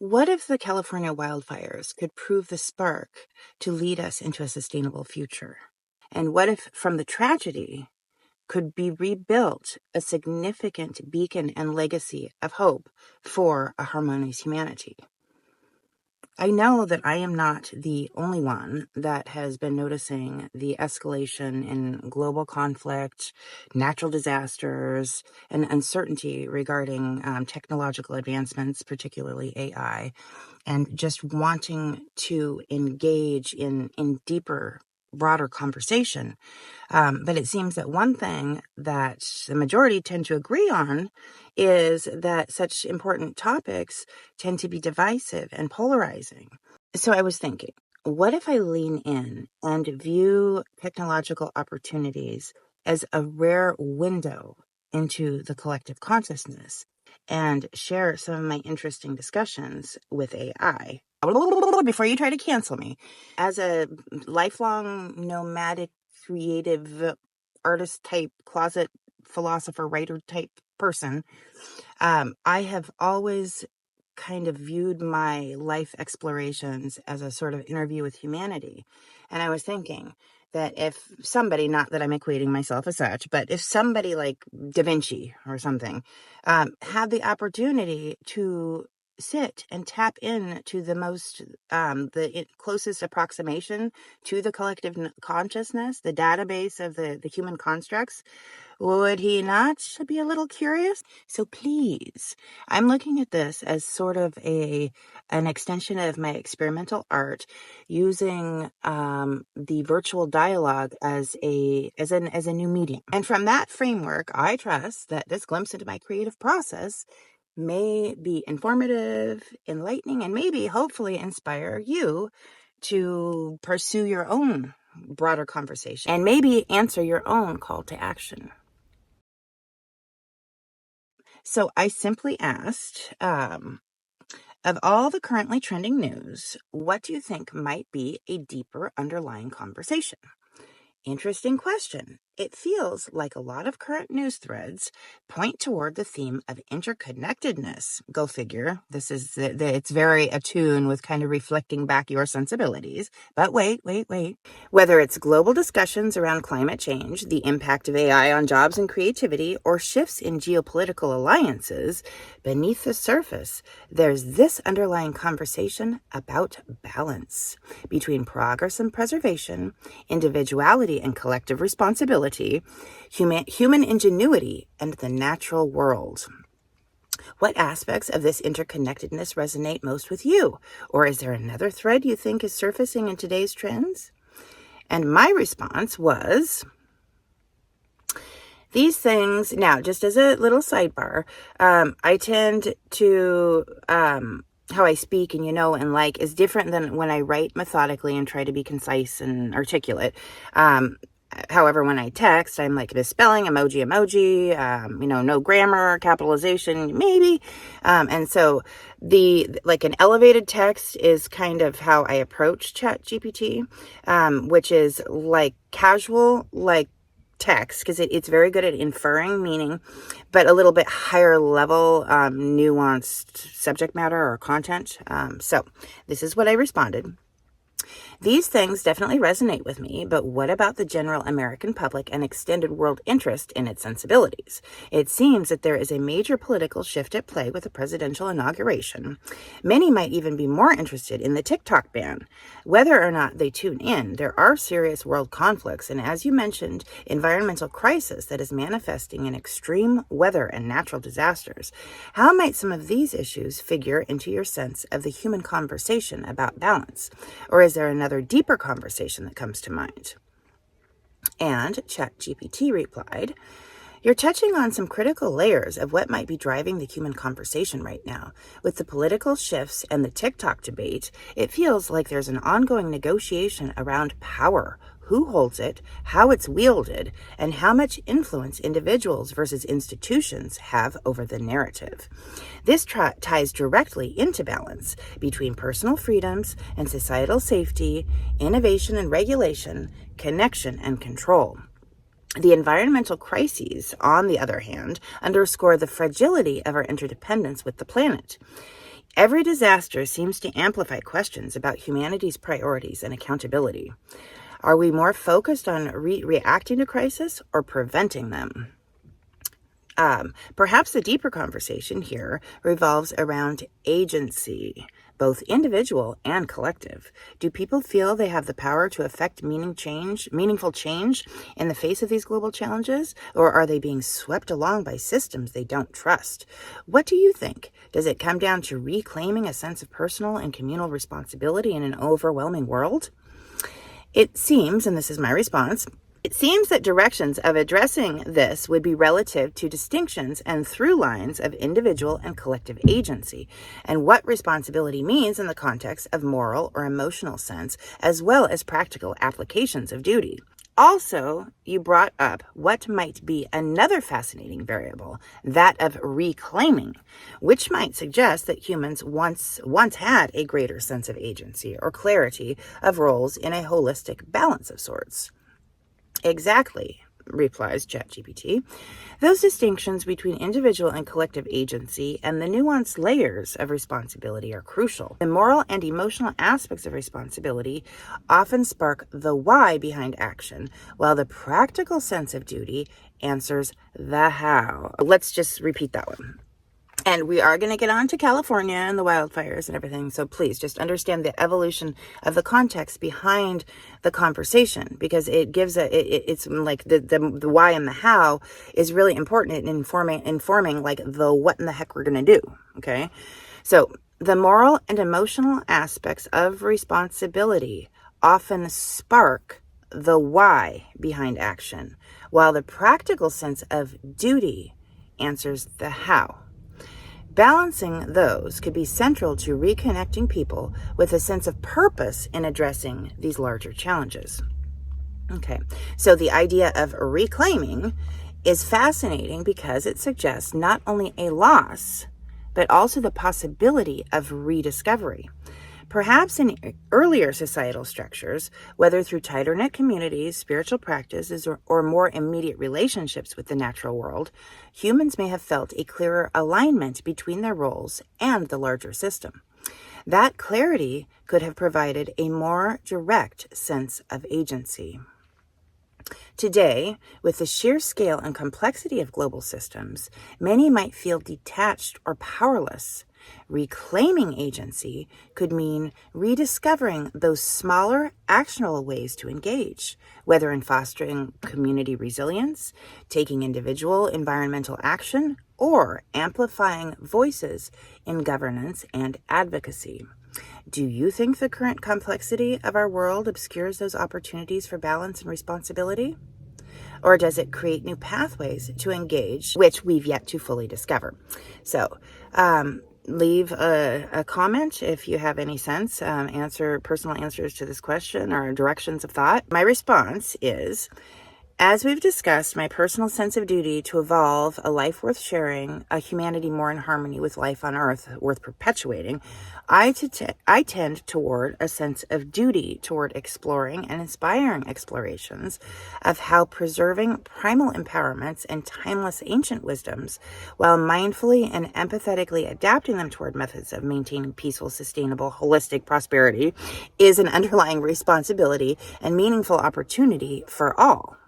What if the California wildfires could prove the spark to lead us into a sustainable future? And what if from the tragedy could be rebuilt a significant beacon and legacy of hope for a harmonious humanity? I know that I am not the only one that has been noticing the escalation in global conflict, natural disasters, and uncertainty regarding technological advancements, particularly AI, and just wanting to engage in deeper, broader conversation. But it seems that one thing that the majority tend to agree on is that such important topics tend to be divisive and polarizing. So I was thinking, what if I lean in and view technological opportunities as a rare window into the collective consciousness and share some of my interesting discussions with AI? Before you try to cancel me, as a lifelong nomadic, creative, artist type, closet philosopher, writer type person, I have always kind of viewed my life explorations as a sort of interview with humanity. And I was thinking that if somebody, not that I'm equating myself as such, but if somebody like Da Vinci or something had the opportunity to sit and tap in to the most, closest approximation to the collective consciousness, the database of the human constructs, would he not be a little curious? So please, I'm looking at this as sort of an extension of my experimental art, using the virtual dialogue as a new medium. And from that framework, I trust that this glimpse into my creative process may be informative, enlightening, and maybe hopefully inspire you to pursue your own broader conversation and maybe answer your own call to action. So I simply asked, of all the currently trending news, what do you think might be a deeper underlying conversation? Interesting question. It feels like a lot of current news threads point toward the theme of interconnectedness. Go figure. This is it's very attuned with kind of reflecting back your sensibilities. But wait. Whether it's global discussions around climate change, the impact of AI on jobs and creativity, or shifts in geopolitical alliances, beneath the surface, there's this underlying conversation about balance between progress and preservation, individuality and collective responsibility, human ingenuity, and the natural world. What aspects of this interconnectedness resonate most with you? Or is there another thread you think is surfacing in today's trends? And my response was, these things, now, just as a little sidebar, I tend to, how I speak and is different than when I write methodically and try to be concise and articulate. However, when I text, I'm like misspelling, emoji, no grammar, capitalization, maybe. And so an elevated text is kind of how I approach ChatGPT, which is like casual, like text, because it's very good at inferring meaning, but a little bit higher level, nuanced subject matter or content. So this is what I responded. These things definitely resonate with me, but what about the general American public and extended world interest in its sensibilities? It seems that there is a major political shift at play with the presidential inauguration. Many might even be more interested in the TikTok ban. Whether or not they tune in, there are serious world conflicts, and as you mentioned, environmental crisis that is manifesting in extreme weather and natural disasters. How might some of these issues figure into your sense of the human conversation about balance? Or is there another deeper conversation that comes to mind? And ChatGPT replied, "You're touching on some critical layers of what might be driving the human conversation right now. With the political shifts and the TikTok debate, it feels like there's an ongoing negotiation around power, who holds it, how it's wielded, and how much influence individuals versus institutions have over the narrative. This ties directly into balance between personal freedoms and societal safety, innovation and regulation, connection and control. The environmental crises, on the other hand, underscore the fragility of our interdependence with the planet. Every disaster seems to amplify questions about humanity's priorities and accountability. Are we more focused on reacting to crisis or preventing them? Perhaps the deeper conversation here revolves around agency, both individual and collective. Do people feel they have the power to affect meaningful change in the face of these global challenges, or are they being swept along by systems they don't trust? What do you think? Does it come down to reclaiming a sense of personal and communal responsibility in an overwhelming world? It seems, and this is my response, it seems that directions of addressing this would be relative to distinctions and through lines of individual and collective agency, and what responsibility means in the context of moral or emotional sense, as well as practical applications of duty. Also, you brought up what might be another fascinating variable, that of reclaiming, which might suggest that humans once had a greater sense of agency or clarity of roles in a holistic balance of sorts. Exactly, replies ChatGPT. Those distinctions between individual and collective agency and the nuanced layers of responsibility are crucial. The moral and emotional aspects of responsibility often spark the why behind action, while the practical sense of duty answers the how. Let's just repeat that one. And we are going to get on to California and the wildfires and everything. So please just understand the evolution of the context behind the conversation, because it gives it's like the why and the how is really important in informing like the what in the heck we're going to do. Okay. So the moral and emotional aspects of responsibility often spark the why behind action, while the practical sense of duty answers the how. Balancing those could be central to reconnecting people with a sense of purpose in addressing these larger challenges. Okay, so the idea of reclaiming is fascinating because it suggests not only a loss, but also the possibility of rediscovery. Perhaps in earlier societal structures, whether through tighter-knit communities, spiritual practices, or more immediate relationships with the natural world, humans may have felt a clearer alignment between their roles and the larger system. That clarity could have provided a more direct sense of agency. Today, with the sheer scale and complexity of global systems, many might feel detached or powerless. Reclaiming agency could mean rediscovering those smaller, actionable ways to engage, whether in fostering community resilience, taking individual environmental action, or amplifying voices in governance and advocacy. Do you think the current complexity of our world obscures those opportunities for balance and responsibility? Or does it create new pathways to engage, which we've yet to fully discover? So, leave a comment if you have any sense, personal answers to this question or directions of thought. My response is, as we've discussed, my personal sense of duty to evolve a life worth sharing, a humanity more in harmony with life on earth worth perpetuating, I tend toward a sense of duty toward exploring and inspiring explorations of how preserving primal empowerments and timeless ancient wisdoms, while mindfully and empathetically adapting them toward methods of maintaining peaceful, sustainable, holistic prosperity, is an underlying responsibility and meaningful opportunity for all.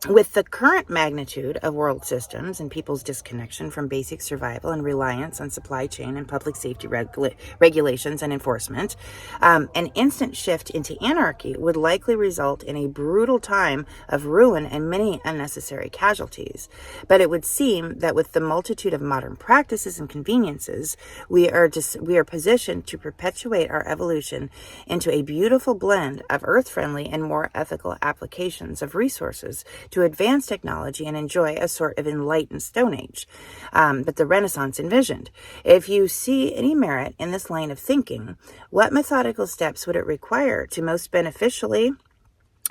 With the current magnitude of world systems and people's disconnection from basic survival and reliance on supply chain and public safety regulations and enforcement, an instant shift into anarchy would likely result in a brutal time of ruin and many unnecessary casualties. But it would seem that with the multitude of modern practices and conveniences, we are positioned to perpetuate our evolution into a beautiful blend of earth-friendly and more ethical applications of resources to advance technology and enjoy a sort of enlightened Stone Age, but the Renaissance envisioned. If you see any merit in this line of thinking, what methodical steps would it require to most beneficially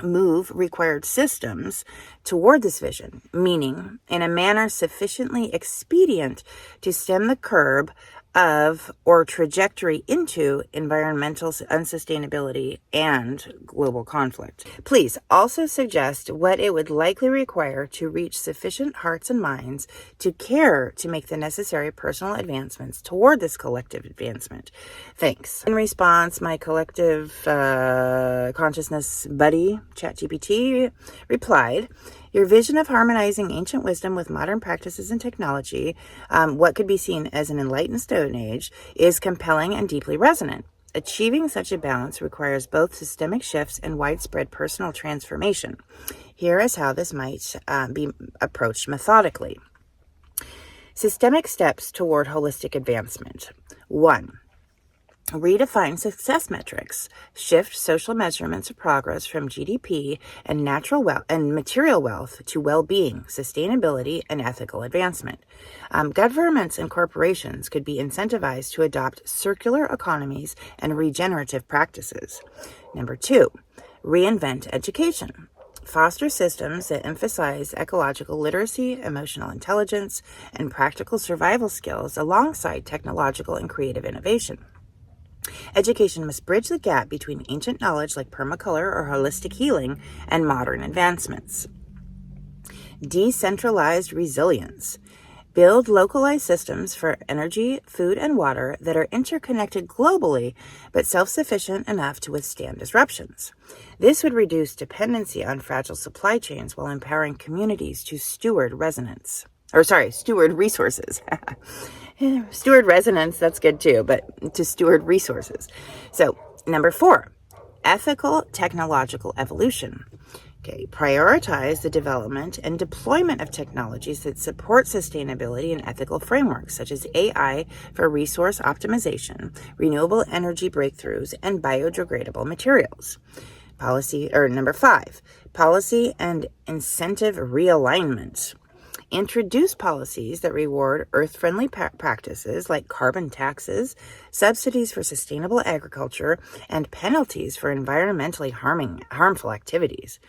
move required systems toward this vision, meaning in a manner sufficiently expedient to stem the curb of or trajectory into environmental unsustainability and global conflict. Please also suggest what it would likely require to reach sufficient hearts and minds to care to make the necessary personal advancements toward this collective advancement. Thanks. In response, my collective consciousness buddy, ChatGPT, replied, your vision of harmonizing ancient wisdom with modern practices and technology, what could be seen as an enlightened Stone Age, is compelling and deeply resonant. Achieving such a balance requires both systemic shifts and widespread personal transformation. Here is how this might be approached methodically. Systemic steps toward holistic advancement. 1. Redefine success metrics. Shift social measurements of progress from GDP and natural wealth and material wealth to well-being, sustainability, and ethical advancement. Governments and corporations could be incentivized to adopt circular economies and regenerative practices. Number 2, reinvent education. Foster systems that emphasize ecological literacy, emotional intelligence, and practical survival skills alongside technological and creative innovation. Education must bridge the gap between ancient knowledge like permaculture or holistic healing and modern advancements. Decentralized resilience. Build localized systems for energy, food, and water that are interconnected globally but self-sufficient enough to withstand disruptions. This would reduce dependency on fragile supply chains while empowering communities to steward resources. Steward resonance, that's good too, but to steward resources. So, number 4, ethical technological evolution. Okay, prioritize the development and deployment of technologies that support sustainability and ethical frameworks, such as AI for resource optimization, renewable energy breakthroughs, and biodegradable materials. Number 5, policy and incentive realignment. Introduce policies that reward earth-friendly practices like carbon taxes, subsidies for sustainable agriculture, and penalties for environmentally harmful activities.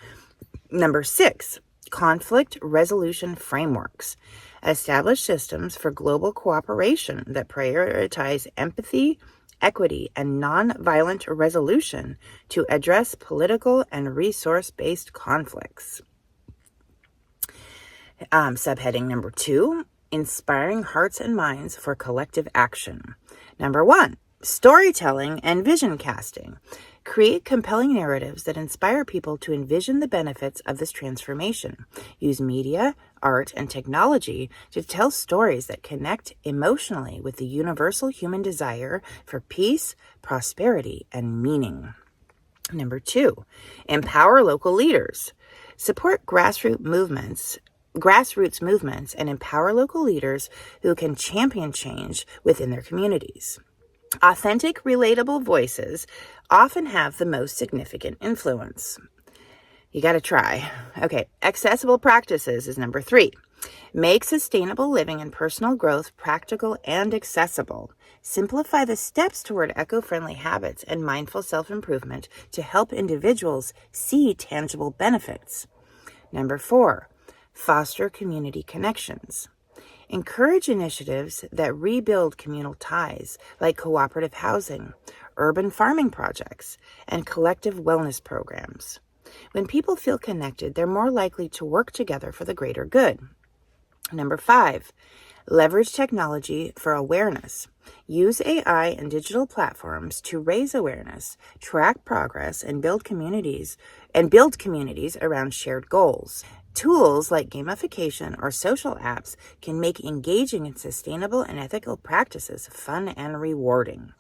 Number 6, conflict resolution frameworks. Establish systems for global cooperation that prioritize empathy, equity, and non-violent resolution to address political and resource-based conflicts. Subheading number 2, inspiring hearts and minds for collective action. Number 1, storytelling and vision casting. Create compelling narratives that inspire people to envision the benefits of this transformation. Use media, art, and technology to tell stories that connect emotionally with the universal human desire for peace, prosperity, and meaning. Number 2, empower local leaders. Support grassroots movements and empower local leaders who can champion change within their communities. Authentic, relatable voices often have the most significant influence. You got to try. Okay, accessible practices is number 3. Make sustainable living and personal growth practical and accessible. Simplify the steps toward eco-friendly habits and mindful self-improvement to help individuals see tangible benefits. Number 4, foster community connections. Encourage initiatives that rebuild communal ties, like cooperative housing, urban farming projects, and collective wellness programs. When people feel connected, they're more likely to work together for the greater good. Number 5, leverage technology for awareness. Use AI and digital platforms to raise awareness, track progress, and build communities around shared goals. Tools like gamification or social apps can make engaging in sustainable and ethical practices fun and rewarding.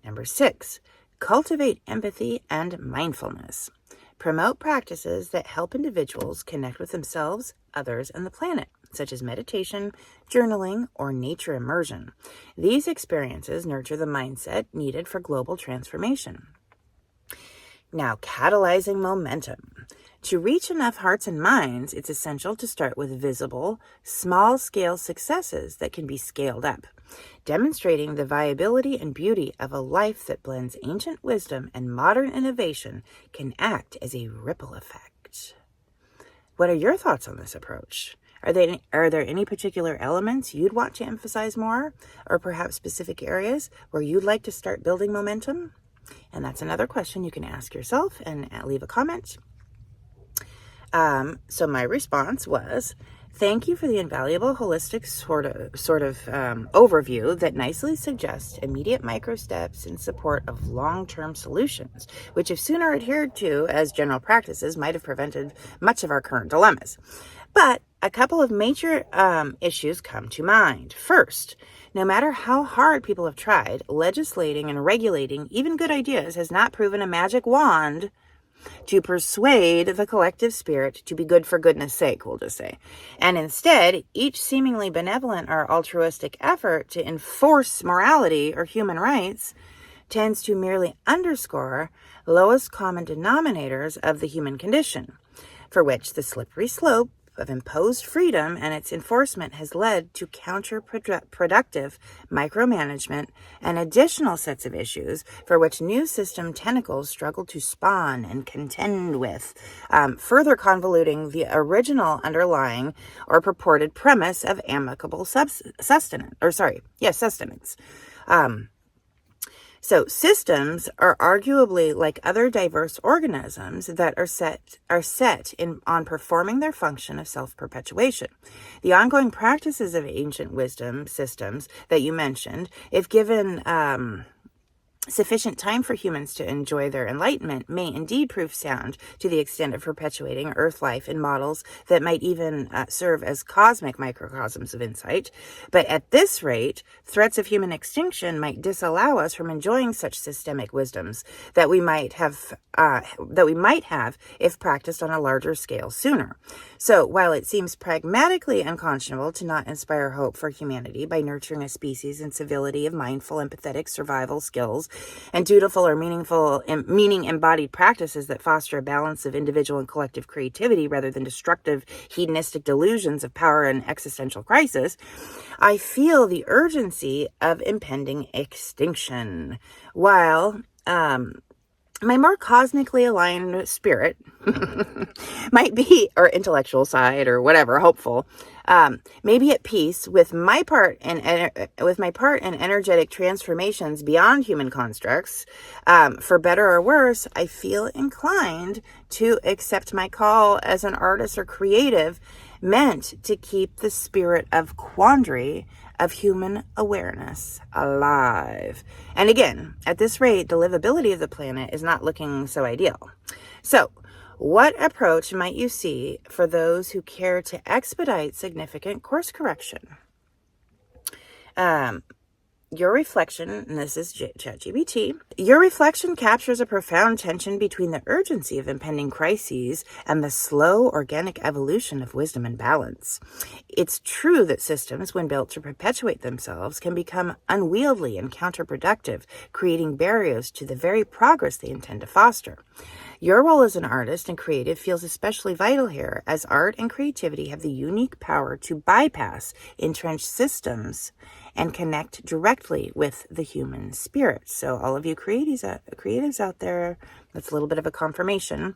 Number 6, cultivate empathy and mindfulness. Promote practices that help individuals connect with themselves, others, and the planet, such as meditation, journaling, or nature immersion. These experiences nurture the mindset needed for global transformation. Now, catalyzing momentum. To reach enough hearts and minds, it's essential to start with visible, small-scale successes that can be scaled up, demonstrating the viability and beauty of a life that blends ancient wisdom and modern innovation can act as a ripple effect. What are your thoughts on this approach? Are there any particular elements you'd want to emphasize more, or perhaps specific areas where you'd like to start building momentum? And that's another question you can ask yourself and leave a comment. So my response was, thank you for the invaluable holistic sort of overview that nicely suggests immediate micro steps in support of long-term solutions, which if sooner adhered to as general practices might have prevented much of our current dilemmas. But a couple of major issues come to mind. First, no matter how hard people have tried, legislating and regulating even good ideas has not proven a magic wand to persuade the collective spirit to be good for goodness sake, we'll just say. And instead, each seemingly benevolent or altruistic effort to enforce morality or human rights tends to merely underscore lowest common denominators of the human condition, for which the slippery slope of imposed freedom and its enforcement has led to counterproductive micromanagement and additional sets of issues for which new system tentacles struggle to spawn and contend with, further convoluting the original underlying or purported premise of amicable sustenance. So systems are arguably like other diverse organisms that are set on performing their function of self-perpetuation. The ongoing practices of ancient wisdom systems that you mentioned, if given sufficient time for humans to enjoy their enlightenment, may indeed prove sound to the extent of perpetuating Earth life in models that might even serve as cosmic microcosms of insight. But at this rate, threats of human extinction might disallow us from enjoying such systemic wisdoms that we might have if practiced on a larger scale sooner. So while it seems pragmatically unconscionable to not inspire hope for humanity by nurturing a species in civility of mindful, empathetic survival skills and dutiful or meaning embodied practices that foster a balance of individual and collective creativity rather than destructive hedonistic delusions of power and existential crisis, I feel the urgency of impending extinction. While my more cosmically aligned spirit might be, or intellectual side, or whatever, hopeful, may be at peace with my part in energetic transformations beyond human constructs. For better or worse, I feel inclined to accept my call as an artist or creative, meant to keep the spirit of quandary of human awareness alive. And again, at this rate, the livability of the planet is not looking so ideal. So, what approach might you see for those who care to expedite significant course correction? Your reflection, and this is ChatGPT, your reflection captures a profound tension between the urgency of impending crises and the slow organic evolution of wisdom and balance. It's true that systems, when built to perpetuate themselves, can become unwieldy and counterproductive, creating barriers to the very progress they intend to foster. Your role as an artist and creative feels especially vital here, as art and creativity have the unique power to bypass entrenched systems and connect directly with the human spirit. So all of you creatives out there, that's a little bit of a confirmation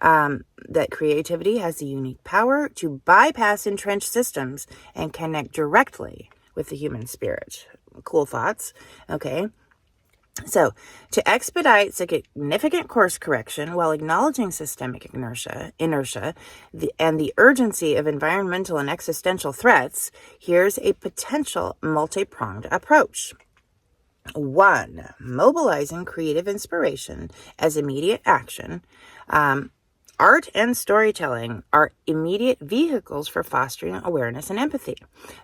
that creativity has the unique power to bypass entrenched systems and connect directly with the human spirit. Cool thoughts. Okay. So, to expedite significant course correction while acknowledging systemic inertia, and the urgency of environmental and existential threats, here's a potential multi-pronged approach. 1, mobilizing creative inspiration as immediate action. Art and storytelling are immediate vehicles for fostering awareness and empathy.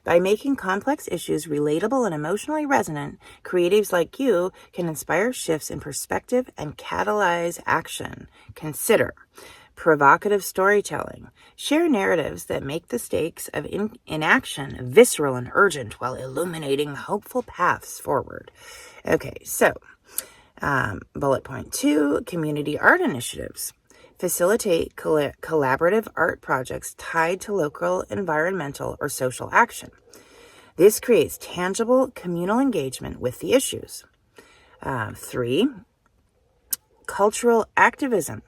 By making complex issues relatable and emotionally resonant, creatives like you can inspire shifts in perspective and catalyze action. Consider provocative storytelling. Share narratives that make the stakes of inaction visceral and urgent while illuminating hopeful paths forward. Okay, so bullet point 2, community art initiatives. Facilitate collaborative art projects tied to local environmental or social action. This creates tangible communal engagement with the issues. 3, cultural activism.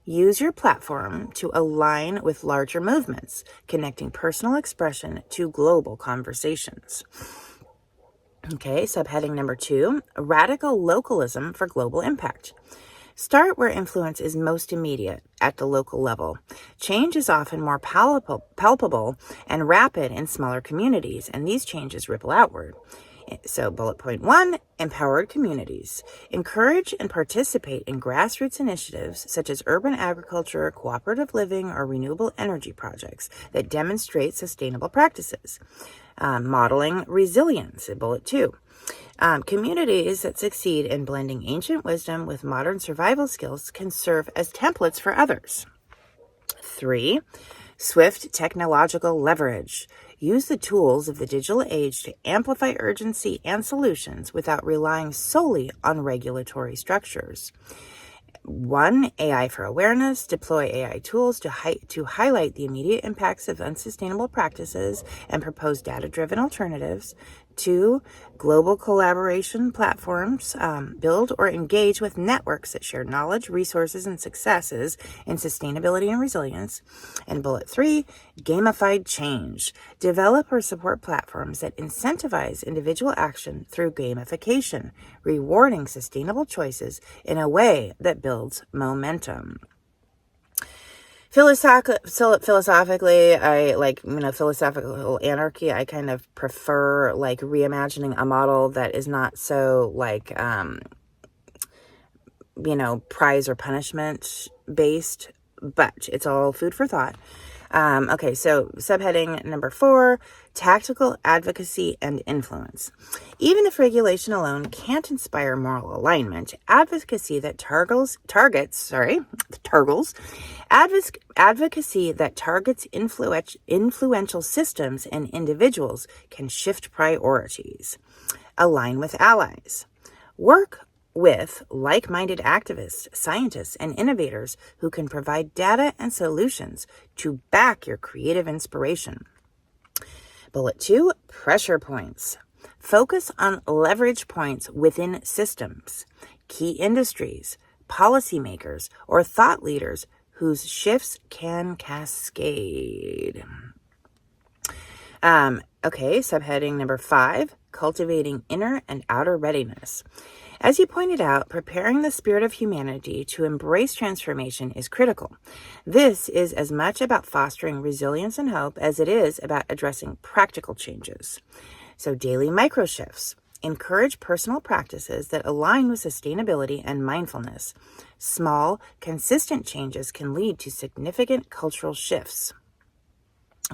Use your platform to align with larger movements, connecting personal expression to global conversations. Okay, subheading number 2, radical localism for global impact. Start where influence is most immediate, at the local level. Change is often more palpable and rapid in smaller communities, and these changes ripple outward. So bullet point 1, empowered communities. Encourage and participate in grassroots initiatives such as urban agriculture, cooperative living, or renewable energy projects that demonstrate sustainable practices. Modeling resilience, bullet 2. Communities that succeed in blending ancient wisdom with modern survival skills can serve as templates for others. 3, swift technological leverage. Use the tools of the digital age to amplify urgency and solutions without relying solely on regulatory structures. 1, AI for awareness. Deploy AI tools to highlight the immediate impacts of unsustainable practices and propose data-driven alternatives. 2, global collaboration platforms. Build or engage with networks that share knowledge, resources, and successes in sustainability and resilience. And bullet 3, gamified change. Develop or support platforms that incentivize individual action through gamification, rewarding sustainable choices in a way that builds momentum. Philosophically, I philosophical anarchy. I kind of prefer reimagining a model that is not so prize or punishment based, but it's all food for thought. Okay, so subheading number 4, tactical advocacy and influence. Even if regulation alone can't inspire moral alignment, advocacy that targets influential systems and individuals can shift priorities. Align with allies. Work with like-minded activists, scientists, and innovators who can provide data and solutions to back your creative inspiration. Bullet 2, pressure points. Focus on leverage points within systems, key industries, policymakers, or thought leaders whose shifts can cascade. Okay, subheading number 5, cultivating inner and outer readiness. As you pointed out, preparing the spirit of humanity to embrace transformation is critical. This is as much about fostering resilience and hope as it is about addressing practical changes. So daily micro shifts. Encourage personal practices that align with sustainability and mindfulness. Small, consistent changes can lead to significant cultural shifts.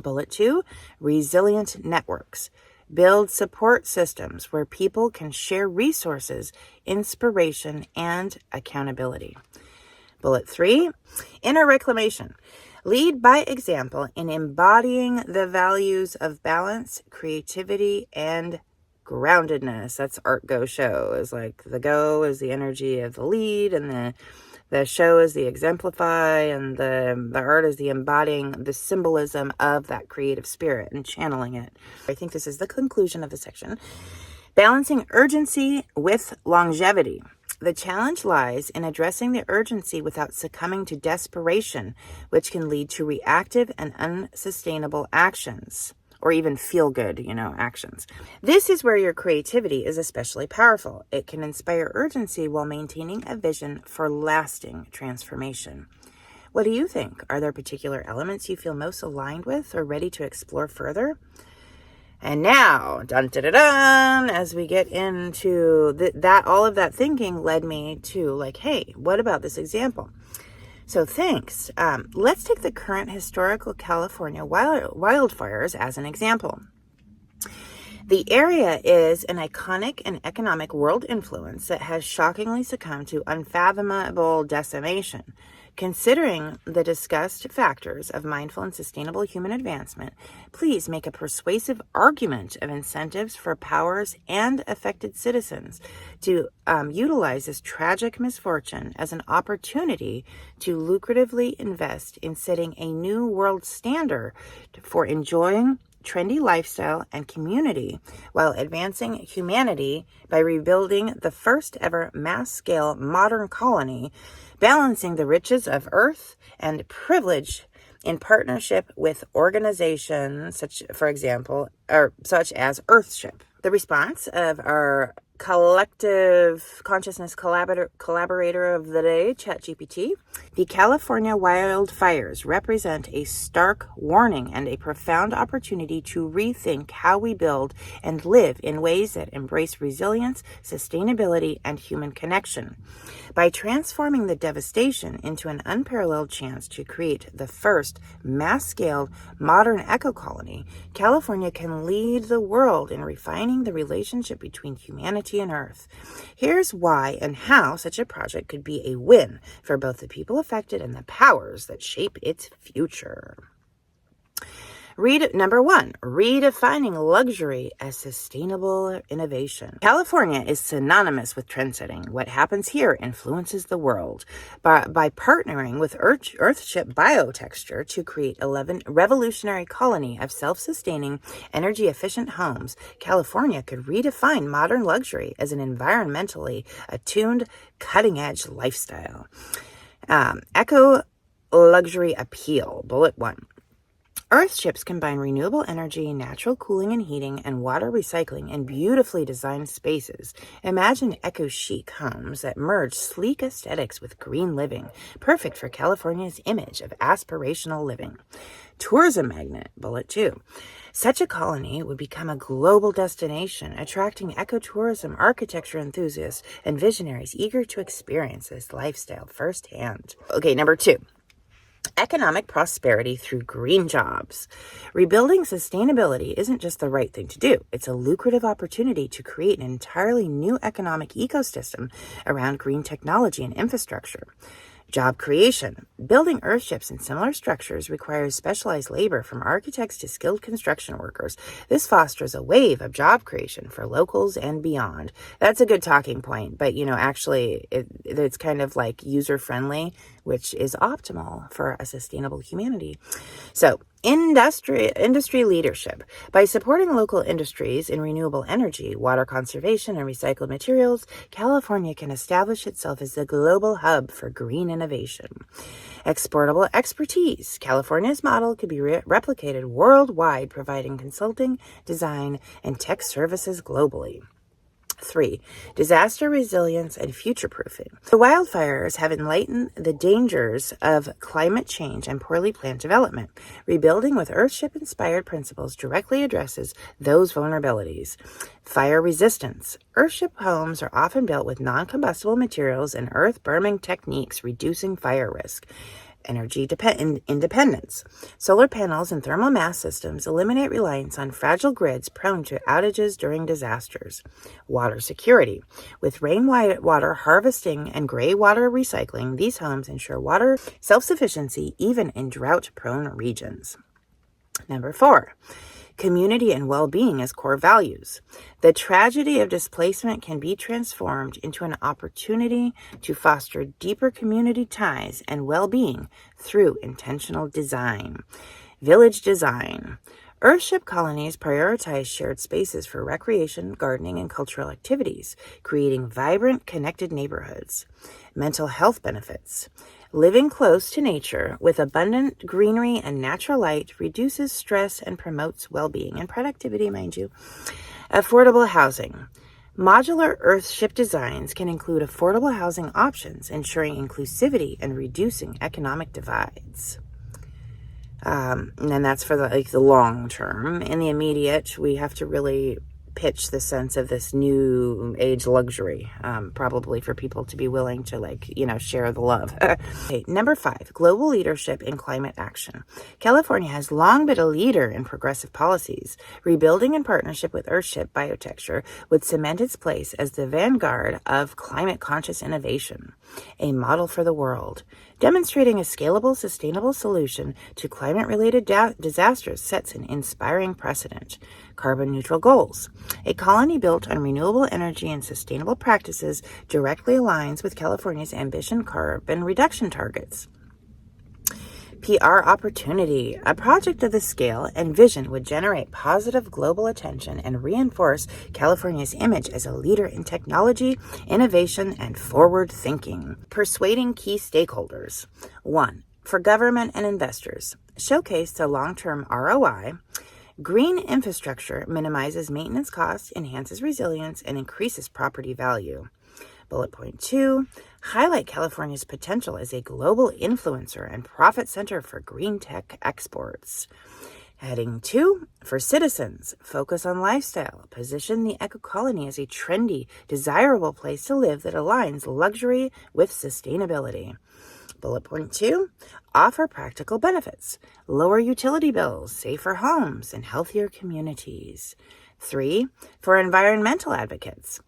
Bullet 2, resilient networks. Build support systems where people can share resources, inspiration, and accountability. Bullet 3, inner reclamation. Lead by example in embodying the values of balance, creativity, and groundedness. That's art go show. Is like the go is the energy of the lead, and the show is the exemplify, and the art is the embodying the symbolism of that creative spirit and channeling it. I think this is the conclusion of the section. Balancing urgency with longevity. The challenge lies in addressing the urgency without succumbing to desperation, which can lead to reactive and unsustainable actions, or even feel-good, actions. This is where your creativity is especially powerful. It can inspire urgency while maintaining a vision for lasting transformation. What do you think? Are there particular elements you feel most aligned with or ready to explore further? And now, as we get into all of that thinking led me to hey, what about this example? So thanks. Let's take the current historical California wildfires as an example. The area is an iconic and economic world influence that has shockingly succumbed to unfathomable decimation. Considering the discussed factors of mindful and sustainable human advancement, please make a persuasive argument of incentives for powers and affected citizens to utilize this tragic misfortune as an opportunity to lucratively invest in setting a new world standard for enjoying trendy lifestyle and community while advancing humanity by rebuilding the first ever mass-scale modern colony, balancing the riches of Earth and privilege in partnership with organizations such as Earthship. The response of our collective consciousness collaborator of the day, ChatGPT. The California wildfires represent a stark warning and a profound opportunity to rethink how we build and live in ways that embrace resilience, sustainability, and human connection. By transforming the devastation into an unparalleled chance to create the first mass-scale modern eco-colony, California can lead the world in refining the relationship between humanity and Earth. Here's why and how such a project could be a win for both the people affected and the powers that shape its future. Number 1, redefining luxury as sustainable innovation. California is synonymous with trendsetting. What happens here influences the world. By partnering with Earthship Biotexture to create a revolutionary colony of self-sustaining, energy-efficient homes, California could redefine modern luxury as an environmentally attuned, cutting-edge lifestyle. Eco-luxury appeal. Bullet 1. Earthships combine renewable energy, natural cooling and heating, and water recycling in beautifully designed spaces. Imagine eco-chic homes that merge sleek aesthetics with green living, perfect for California's image of aspirational living. Tourism magnet, bullet 2. Such a colony would become a global destination, attracting ecotourism, architecture enthusiasts, and visionaries eager to experience this lifestyle firsthand. Okay, number 2. Economic prosperity through green jobs. Rebuilding sustainability isn't just the right thing to do. It's a lucrative opportunity to create an entirely new economic ecosystem around green technology and infrastructure. Job creation. Building earthships and similar structures requires specialized labor from architects to skilled construction workers. This fosters a wave of job creation for locals and beyond. That's a good talking point, but actually it's kind of like user-friendly, which is optimal for a sustainable humanity. So, industry leadership. By supporting local industries in renewable energy, water conservation, and recycled materials, California can establish itself as the global hub for green innovation. Exportable expertise. California's model could be replicated worldwide, providing consulting, design, and tech services globally. 3. Disaster resilience and future-proofing. The wildfires have enlightened the dangers of climate change and poorly planned development. Rebuilding with Earthship-inspired principles directly addresses those vulnerabilities. Fire resistance. Earthship homes are often built with non-combustible materials and earth-burning techniques, reducing fire risk. Energy independence. Solar panels and thermal mass systems eliminate reliance on fragile grids prone to outages during disasters. Water security. With rainwater harvesting and gray water recycling, these homes ensure water self-sufficiency even in drought-prone regions. Number 4. Community and well-being as core values. The tragedy of displacement can be transformed into an opportunity to foster deeper community ties and well-being through intentional design. Village design. Earthship colonies prioritize shared spaces for recreation, gardening, and cultural activities, creating vibrant, connected neighborhoods. Mental health benefits. Living close to nature with abundant greenery and natural light reduces stress and promotes well-being and productivity, mind you. Affordable housing. Modular Earthship designs can include affordable housing options, ensuring inclusivity and reducing economic divides. And that's for the long term. In the immediate, we have to really pitch the sense of this new age luxury, probably for people to be willing to share the love. Okay, number 5, global leadership in climate action. California has long been a leader in progressive policies. Rebuilding in partnership with Earthship Biotexture would cement its place as the vanguard of climate conscious innovation, a model for the world. Demonstrating a scalable, sustainable solution to climate-related disasters sets an inspiring precedent. Carbon neutral goals. A colony built on renewable energy and sustainable practices directly aligns with California's ambitious carbon reduction targets. PR opportunity. A project of this scale and vision would generate positive global attention and reinforce California's image as a leader in technology, innovation, and forward thinking. Persuading key stakeholders. 1. For government and investors, showcase the long-term ROI. Green infrastructure minimizes maintenance costs, enhances resilience, and increases property value. Bullet point 2, highlight California's potential as a global influencer and profit center for green tech exports. Heading 2, for citizens, focus on lifestyle. Position the eco colony as a trendy, desirable place to live that aligns luxury with sustainability. Bullet point 2, offer practical benefits. Lower utility bills, safer homes, and healthier communities. 3, for environmental advocates.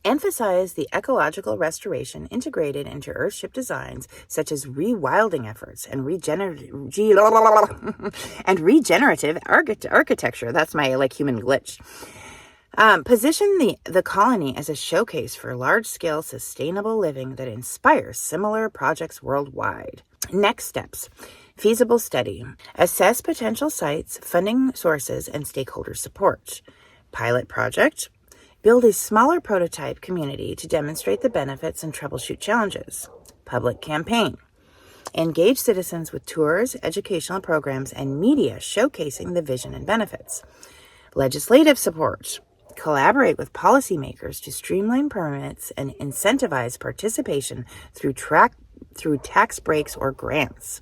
Emphasize the ecological restoration integrated into Earthship designs, such as rewilding efforts and regenerative architecture. That's my human glitch. Position the colony as a showcase for large-scale sustainable living that inspires similar projects worldwide. Next steps. Feasible study. Assess potential sites, funding sources, and stakeholder support. Pilot project. Build a smaller prototype community to demonstrate the benefits and troubleshoot challenges. Public campaign. Engage citizens with tours, educational programs, and media showcasing the vision and benefits. Legislative support. Collaborate with policymakers to streamline permits and incentivize participation through tax breaks or grants.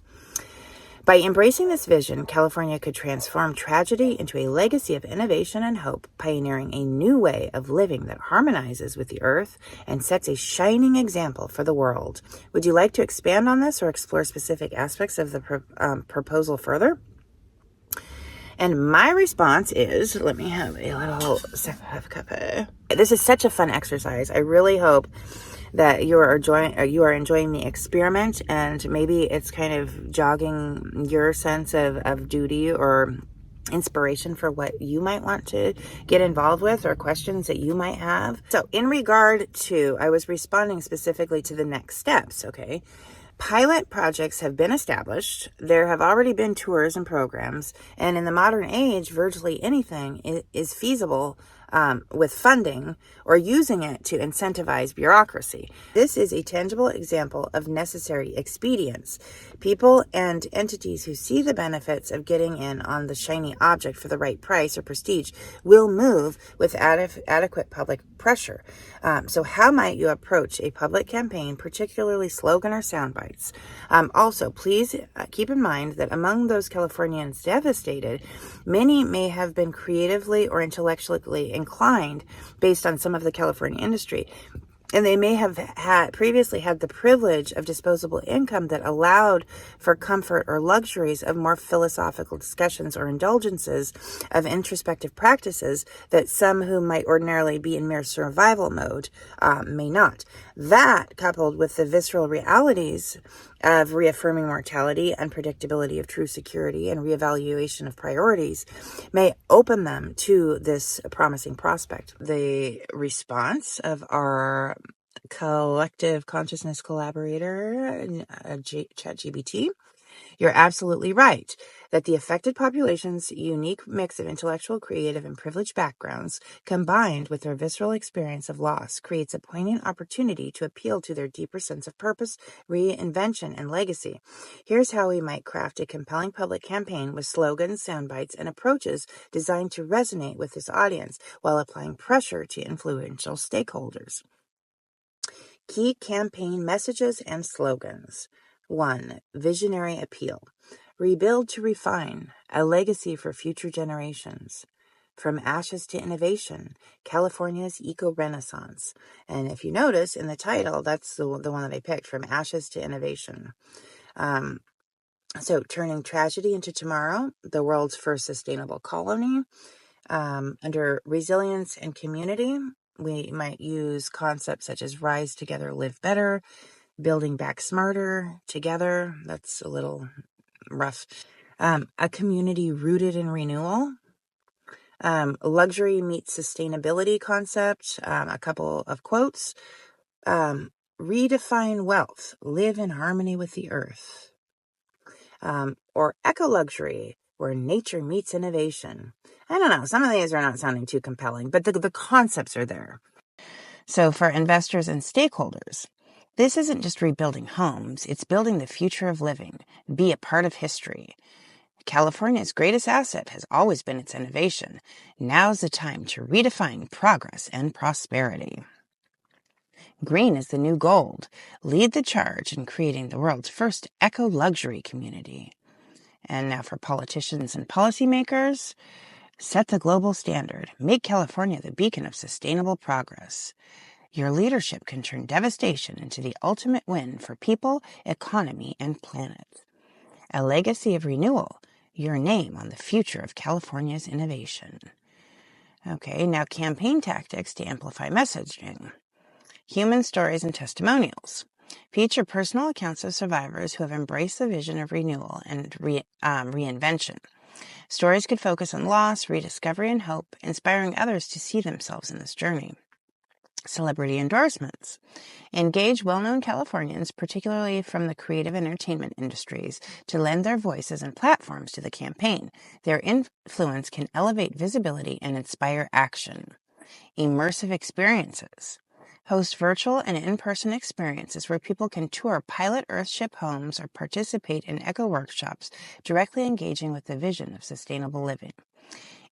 By embracing this vision, California could transform tragedy into a legacy of innovation and hope, pioneering a new way of living that harmonizes with the earth and sets a shining example for the world. Would you like to expand on this or explore specific aspects of the proposal further? And my response is, let me have a little sip of coffee. This is such a fun exercise. I really hope that you are enjoying the experiment, and maybe it's kind of jogging your sense of duty or inspiration for what you might want to get involved with or questions that you might have. So in regard to, I was responding specifically to the next steps, okay? Pilot projects have been established. There have already been tours and programs. And in the modern age, virtually anything is feasible with funding or using it to incentivize bureaucracy. This is a tangible example of necessary expedience. People and entities who see the benefits of getting in on the shiny object for the right price or prestige will move with adequate public pressure. So how might you approach a public campaign, particularly slogan or sound bites? Also, please keep in mind that among those Californians devastated, many may have been creatively or intellectually inclined based on some of the California industry. And they may have previously had the privilege of disposable income that allowed for comfort or luxuries of more philosophical discussions or indulgences of introspective practices that some who might ordinarily be in mere survival mode may not. That, coupled with the visceral realities of reaffirming mortality, unpredictability of true security, and reevaluation of priorities, may open them to this promising prospect. The response of our collective consciousness collaborator, ChatGPT, you're absolutely right that the affected population's unique mix of intellectual, creative, and privileged backgrounds, combined with their visceral experience of loss, creates a poignant opportunity to appeal to their deeper sense of purpose, reinvention, and legacy. Here's how we might craft a compelling public campaign with slogans, sound bites, and approaches designed to resonate with this audience while applying pressure to influential stakeholders. Key campaign messages and slogans. 1. Visionary appeal. Rebuild to refine, a legacy for future generations. From ashes to innovation, California's eco-renaissance. And if you notice in the title, that's the one that I picked, From Ashes to Innovation. So turning tragedy into tomorrow, the world's first sustainable colony. Under resilience and community, we might use concepts such as rise together, live better, building back smarter together. That's a little rough. A community rooted in renewal. Luxury meets sustainability concept. A couple of quotes. Redefine wealth. Live in harmony with the earth. or eco-luxury, where nature meets innovation. I don't know. Some of these are not sounding too compelling, but the concepts are there. So for investors and stakeholders, this isn't just rebuilding homes, it's building the future of living. Be a part of history. California's greatest asset has always been its innovation. Now's the time to redefine progress and prosperity. Green is the new gold. Lead the charge in creating the world's first eco-luxury community. And now for politicians and policymakers, set the global standard. Make California the beacon of sustainable progress. Your leadership can turn devastation into the ultimate win for people, economy, and planet. A legacy of renewal, your name on the future of California's innovation. Okay, now campaign tactics to amplify messaging. Human stories and testimonials. Feature personal accounts of survivors who have embraced the vision of renewal and reinvention. Stories could focus on loss, rediscovery, and hope, inspiring others to see themselves in this journey. Celebrity endorsements. Engage well-known Californians, particularly from the creative entertainment industries, to lend their voices and platforms to the campaign. Their influence can elevate visibility and inspire action. Immersive experiences. Host virtual and in-person experiences where people can tour pilot Earthship homes or participate in eco-workshops, directly engaging with the vision of sustainable living.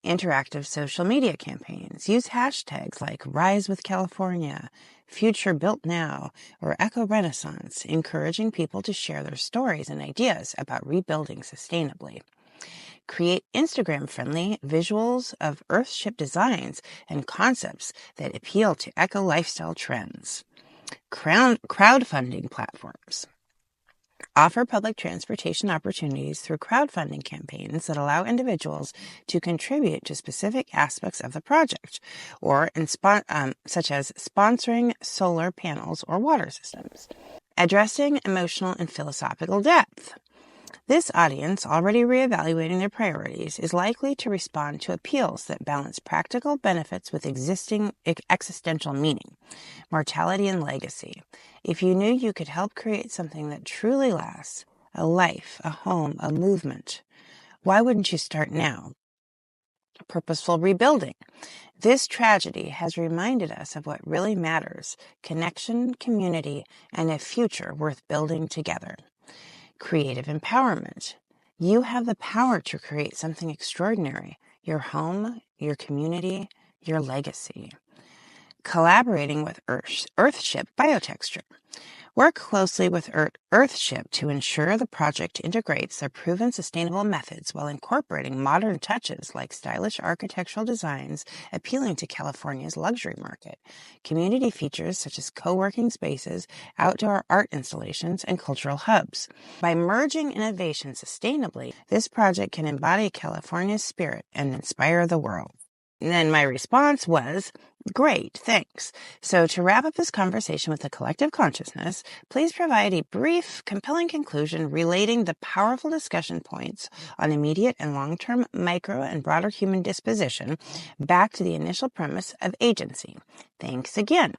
Interactive social media campaigns. Use hashtags like Rise with California, Future Built Now, or Eco Renaissance, encouraging people to share their stories and ideas about rebuilding sustainably. Create Instagram-friendly visuals of Earthship designs and concepts that appeal to eco-lifestyle trends. Crowdfunding platforms. Offer public transportation opportunities through crowdfunding campaigns that allow individuals to contribute to specific aspects of the project, or such as sponsoring solar panels or water systems. Addressing emotional and philosophical depth. This audience, already reevaluating their priorities, is likely to respond to appeals that balance practical benefits with existential meaning, mortality, and legacy. If you knew you could help create something that truly lasts, a life, a home, a movement, why wouldn't you start now? Purposeful rebuilding. This tragedy has reminded us of what really matters: connection, community, and a future worth building together. Creative empowerment. You have the power to create something extraordinary: your home, your community, your legacy. Collaborating with Earthship Biotexture. Work closely with Earthship to ensure the project integrates their proven sustainable methods while incorporating modern touches like stylish architectural designs appealing to California's luxury market, community features such as co-working spaces, outdoor art installations, and cultural hubs. By merging innovation sustainably, this project can embody California's spirit and inspire the world. And then my response was, great, thanks. So to wrap up this conversation with the collective consciousness, please provide a brief, compelling conclusion relating the powerful discussion points on immediate and long-term micro and broader human disposition back to the initial premise of agency. Thanks again.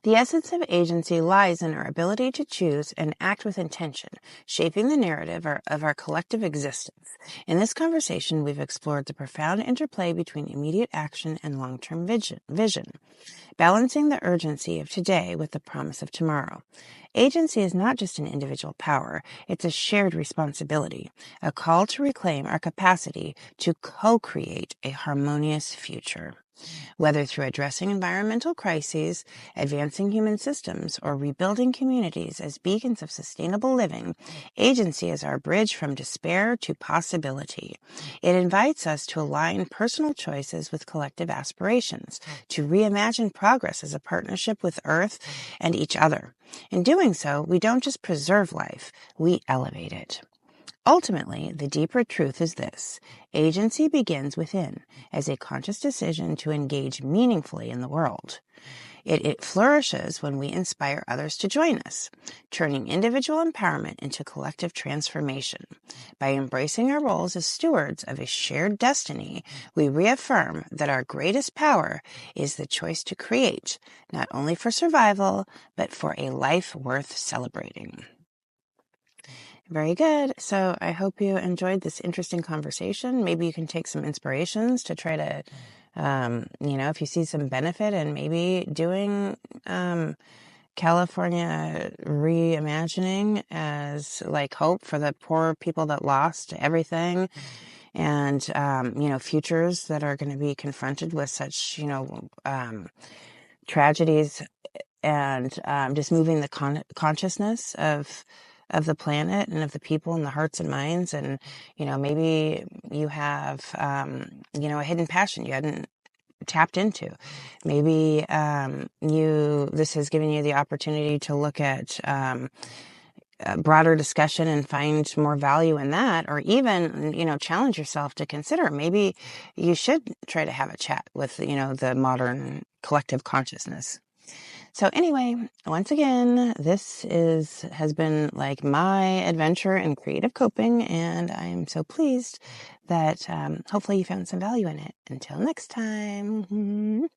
The essence of agency lies in our ability to choose and act with intention, shaping the narrative of our collective existence. In this conversation, we've explored the profound interplay between immediate action and long-term vision, balancing the urgency of today with the promise of tomorrow. Agency is not just an individual power, it's a shared responsibility, a call to reclaim our capacity to co-create a harmonious future. Whether through addressing environmental crises, advancing human systems, or rebuilding communities as beacons of sustainable living, agency is our bridge from despair to possibility. It invites us to align personal choices with collective aspirations, to reimagine progress as a partnership with Earth and each other. In doing so, we don't just preserve life, we elevate it. Ultimately, the deeper truth is this: agency begins within, as a conscious decision to engage meaningfully in the world. It flourishes when we inspire others to join us, turning individual empowerment into collective transformation. By embracing our roles as stewards of a shared destiny, we reaffirm that our greatest power is the choice to create, not only for survival, but for a life worth celebrating. Very good. So I hope you enjoyed this interesting conversation. Maybe you can take some inspirations to try to, if you see some benefit in maybe doing California reimagining as like hope for the poor people that lost everything, and futures that are going to be confronted with such tragedies, and just moving the consciousness of the planet and of the people and the hearts and minds. And maybe you have a hidden passion you hadn't tapped into. Maybe this has given you the opportunity to look at a broader discussion and find more value in that, or even challenge yourself to consider maybe you should try to have a chat with the modern collective consciousness. So anyway, once again, this has been like my adventure in creative coping, and I'm so pleased that hopefully you found some value in it. Until next time.